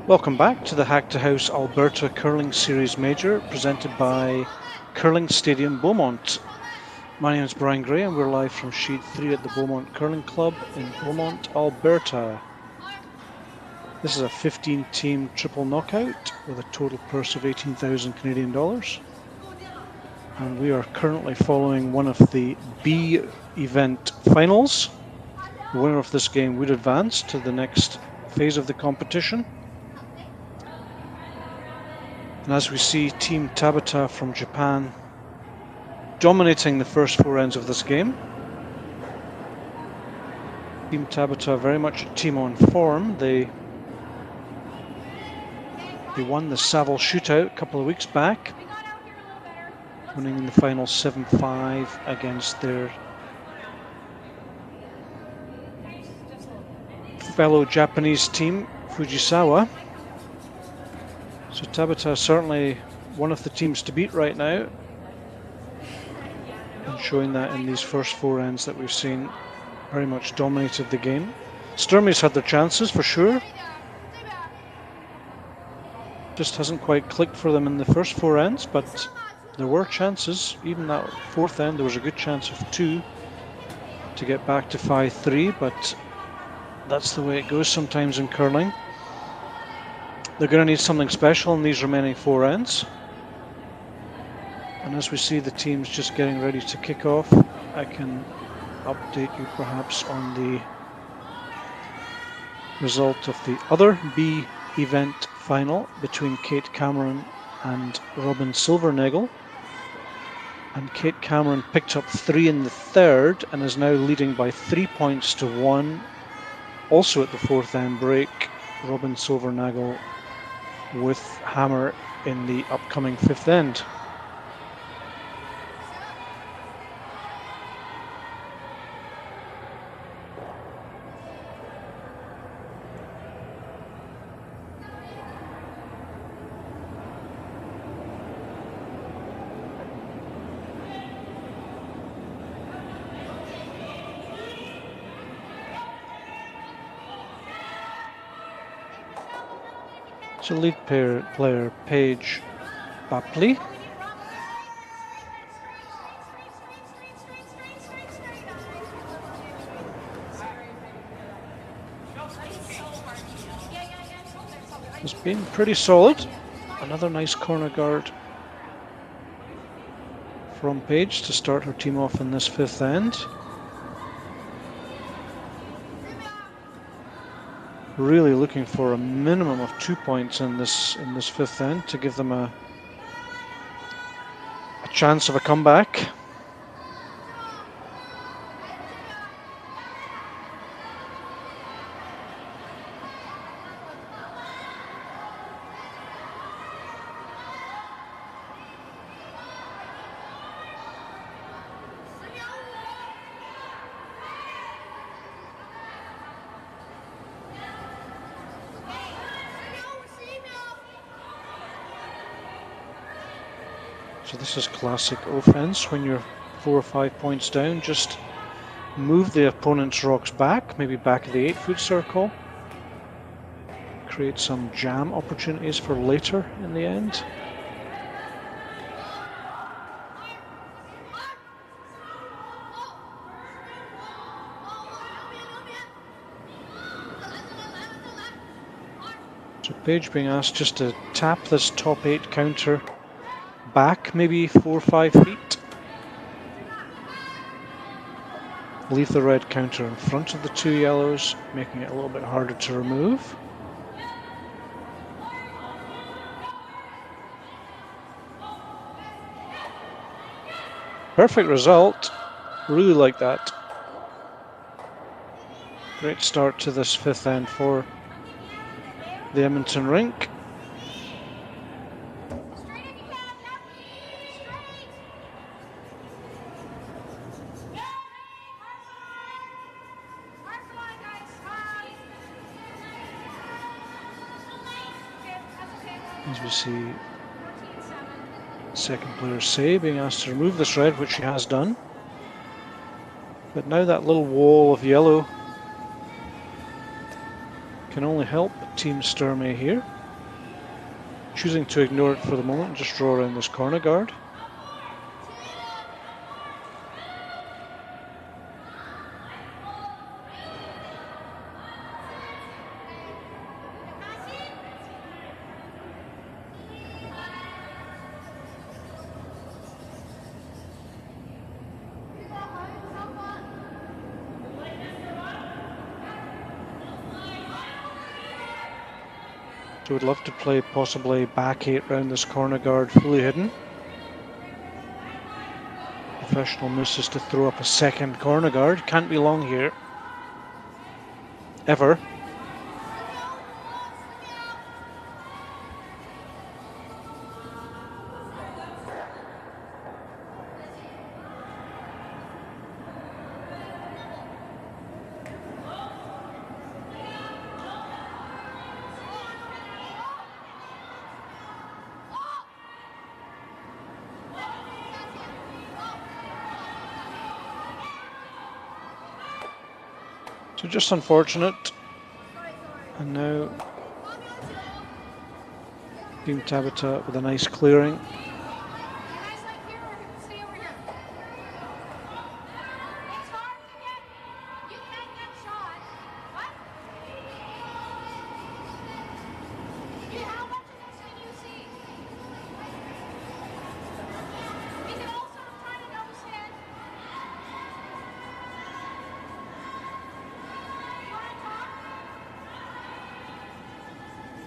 Welcome back to the Hack2House Alberta Curling Series Major, presented by Curling Stadium Beaumont. My name is Brian Gray and we're live from Sheet 3 at the Beaumont Curling Club in Beaumont, Alberta. This is a 15-team triple knockout with a total purse of 18,000 Canadian dollars. And we are currently following one of the B event finals. The winner of this game would advance to the next phase of the competition. And as we see Team Tabata from Japan dominating the first 4 ends of this game. Team Tabata very much a team on form. They won the Saville shootout a couple of weeks back. winning in the final 7-5 against their fellow Japanese team, Fujisawa. So Tabata is certainly one of the teams to beat right now, and showing that in these first 4 ends that we've seen, very much dominated the game. Sturmay's had their chances for sure. Just hasn't quite clicked for them in the first 4 ends, but there were chances. Even that 4th end, there was a good chance of 2 to get back to 5-3, but that's the way it goes sometimes in curling. They're going to need something special in these remaining 4 ends. And as we see the teams just getting ready to kick off, I can update you perhaps on the result of the other B event final between Kate Cameron and Robin Silvernagel. And Kate Cameron picked up 3 in the 3rd and is now leading by 3 points to 1. Also at the 4th end break, Robin Silvernagel with hammer in the upcoming 5th end. So lead player Paige Bapley has been pretty solid. Another nice corner guard from Paige to start her team off in this 5th end. Really looking for a minimum of 2 points in this 5th end to give them a chance of a comeback. So this is classic offense. When you're 4 or 5 points down, just move the opponent's rocks back, maybe back of the 8-foot circle. Create some jam opportunities for later in the end. So Paige being asked just to tap this top 8 counter back maybe 4 or 5 feet. Leave the red counter in front of the 2 yellows, making it a little bit harder to remove. Perfect result. Really like that. Great start to this 5th end for the Edmonton rink. As we see second player Say being asked to remove this red, which she has done. But now that little wall of yellow can only help Team Sturmay here. Choosing to ignore it for the moment and just draw around this corner guard. So we'd love to play possibly back 8 round this corner guard fully hidden. Professional moose is to throw up a second corner guard. Can't be long here. Ever. So just unfortunate. And now Team Tabata with a nice clearing.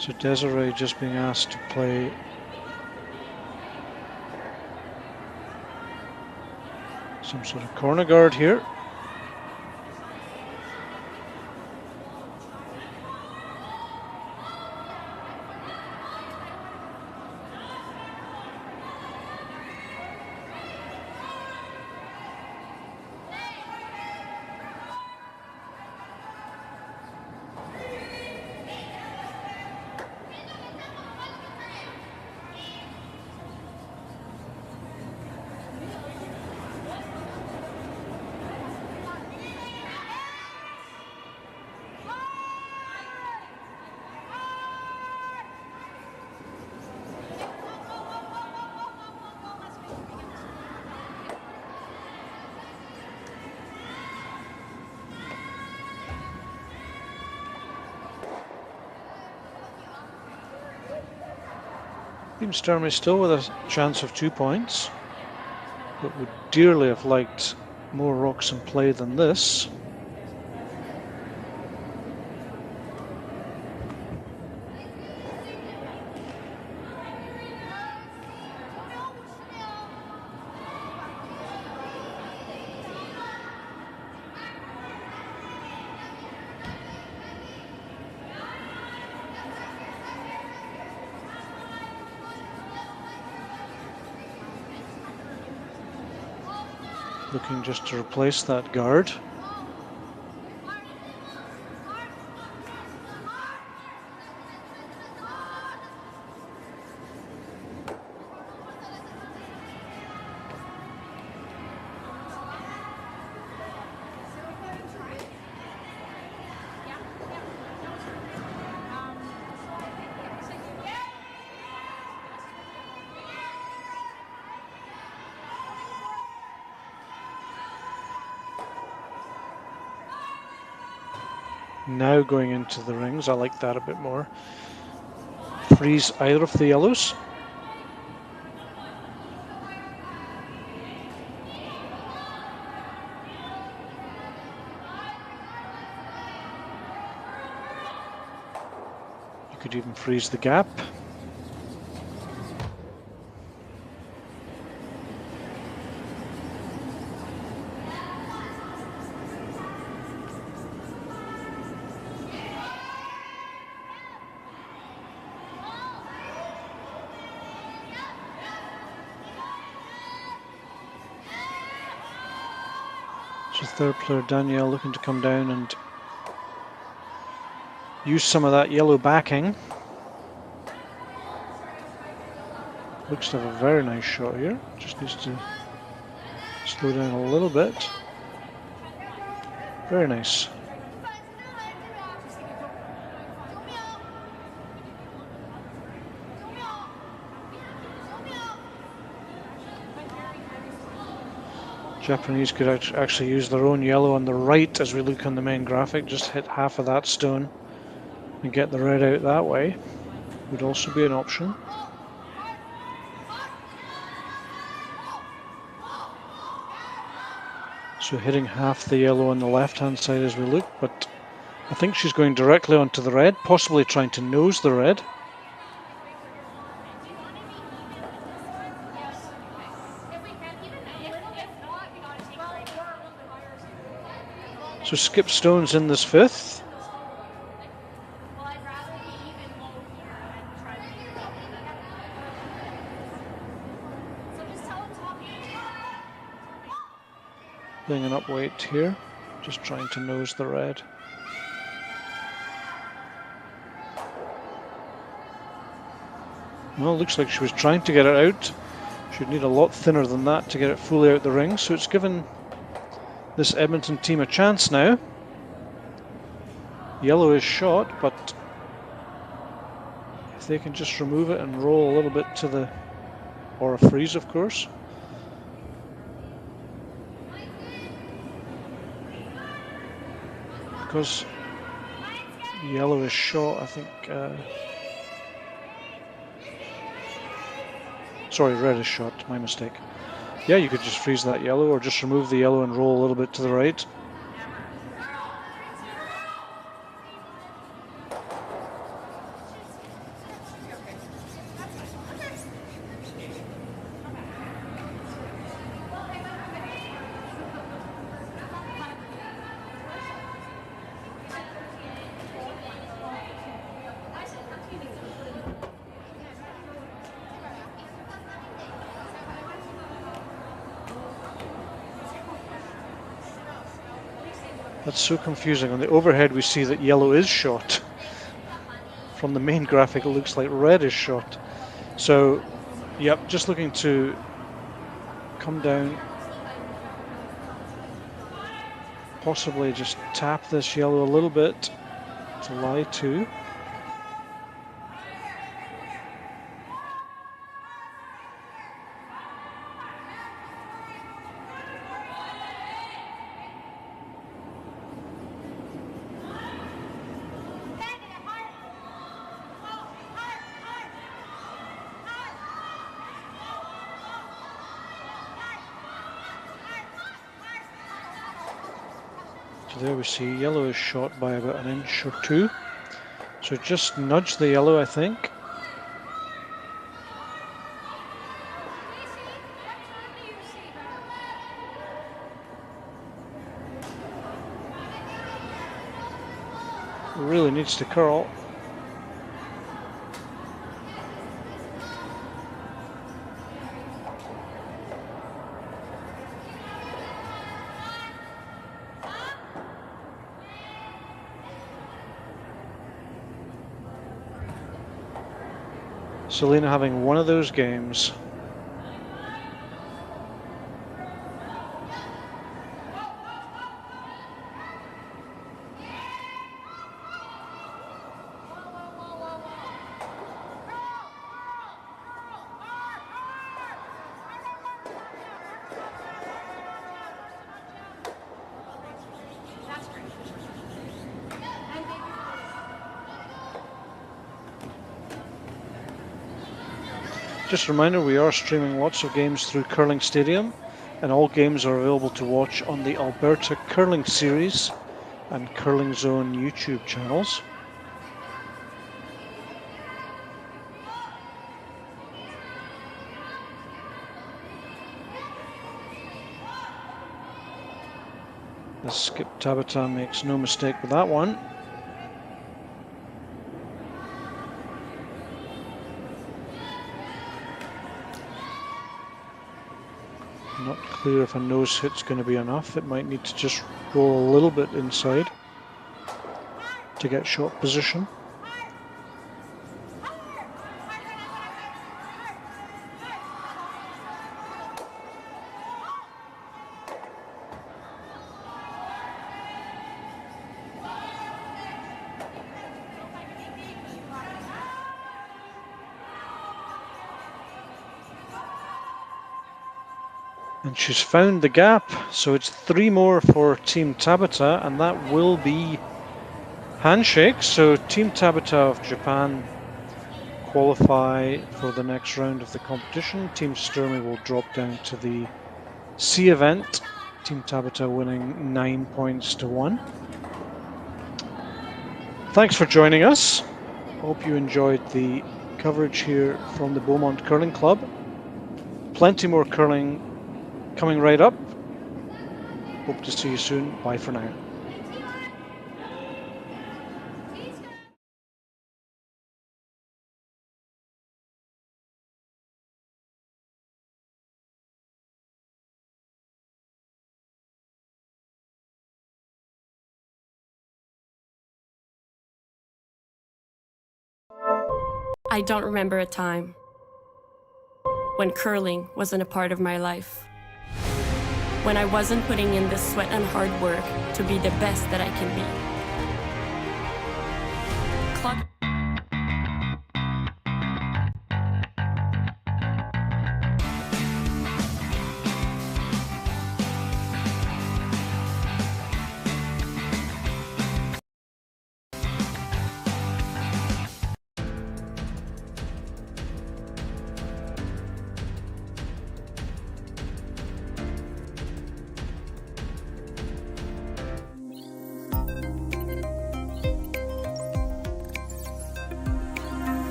So Desiree just being asked to play some sort of corner guard here. Team Sturmay still with a chance of 2 points, but would dearly have liked more rocks in play than this. Looking just to replace that guard. Now going into the rings, I like that a bit more. Freeze either of the yellows. You could even freeze the gap. So third player Danielle looking to come down and use some of that yellow backing. Looks to have a very nice shot here. Just needs to slow down a little bit. Very nice. Japanese could actually use their own yellow on the right as we look on the main graphic. Just hit half of that stone and get the red out that way. Would also be an option. So hitting half the yellow on the left hand side as we look, but I think she's going directly onto the red, possibly trying to nose the red. So skip stones in this fifth. Playing an up weight here, just trying to nose the red. Well, looks like she was trying to get it out. She'd need a lot thinner than that to get it fully out the ring, so it's given this Edmonton team a chance now. Yellow is shot, but if they can just remove it and roll a little bit to the, or a freeze, of course. Because yellow is shot, I think. Sorry, red is shot, my mistake. Yeah, you could just freeze that yellow or just remove the yellow and roll a little bit to the right. That's so confusing. On the overhead we see that yellow is shot. From the main graphic it looks like red is shot. So, yep, just looking to come down. Possibly just tap this yellow a little bit to lie to. So there we see yellow is shot by about an inch or two. So just nudge the yellow, I think. Really needs to curl. Selena having one of those games. Just a reminder, we are streaming lots of games through Curling Stadium, and all games are available to watch on the Alberta Curling Series and Curling Zone YouTube channels. As Skip Tabata makes no mistake with that one. Not clear if a nose hit's going to be enough. It might need to just roll a little bit inside to get shot position. And she's found the gap, so it's 3 more for Team Tabata, and that will be handshakes. So Team Tabata of Japan qualify for the next round of the competition. Team Sturmay will drop down to the C event. Team Tabata winning 9 points to 1. Thanks for joining us. Hope you enjoyed the coverage here from the Beaumont Curling Club. Plenty more curling coming right up. Hope to see you soon. Bye for now. I don't remember a time when curling wasn't a part of my life. When I wasn't putting in the sweat and hard work to be the best that I can be.